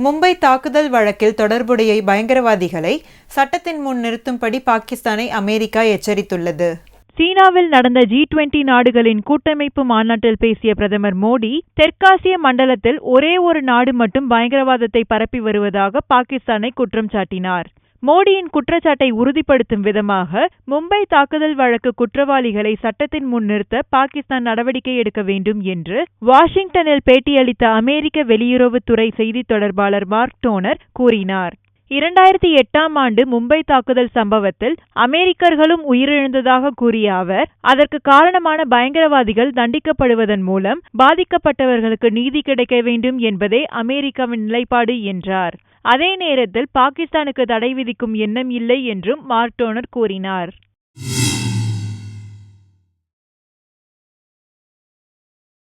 மும்பை தாக்குதல் வழக்கில் தொடர்புடைய பயங்கரவாதிகளை சட்டத்தின் முன் நிறுத்தும்படி பாகிஸ்தானை அமெரிக்கா எச்சரித்துள்ளது. சீனாவில் நடந்த G20 நாடுகளின் கூட்டமைப்பு மாநாட்டில் பேசிய பிரதமர் மோடி, தெற்காசிய மண்டலத்தில் ஒரே ஒரு நாடு மட்டும் பயங்கரவாதத்தை பரப்பி வருவதாக பாகிஸ்தானை குற்றம் சாட்டினார். மோடியின் குற்றச்சாட்டை உறுதிப்படுத்தும் விதமாக மும்பை தாக்குதல் வழக்கு குற்றவாளிகளை சட்டத்தின் முன் நிறுத்த பாகிஸ்தான் நடவடிக்கை எடுக்க வேண்டும் என்று வாஷிங்டனில் பேட்டியளித்த அமெரிக்க வெளியுறவுத்துறை செய்தித் தொடர்பாளர் மார்க் டோனர் கூறினார். 2008ஆம் ஆண்டு மும்பை தாக்குதல் சம்பவத்தில் அமெரிக்கர்களும் உயிரிழந்ததாக கூறிய அவர், அதற்கு காரணமான பயங்கரவாதிகள் தண்டிக்கப்படுவதன் மூலம் பாதிக்கப்பட்டவர்களுக்கு நீதி கிடைக்க வேண்டும் என்பதே அமெரிக்காவின் நிலைப்பாடு என்றார். அதே நேரத்தில் பாகிஸ்தானுக்கு தடை விதிக்கும் எண்ணம் இல்லை என்றும் மார்க் டோனர் கூறினார்.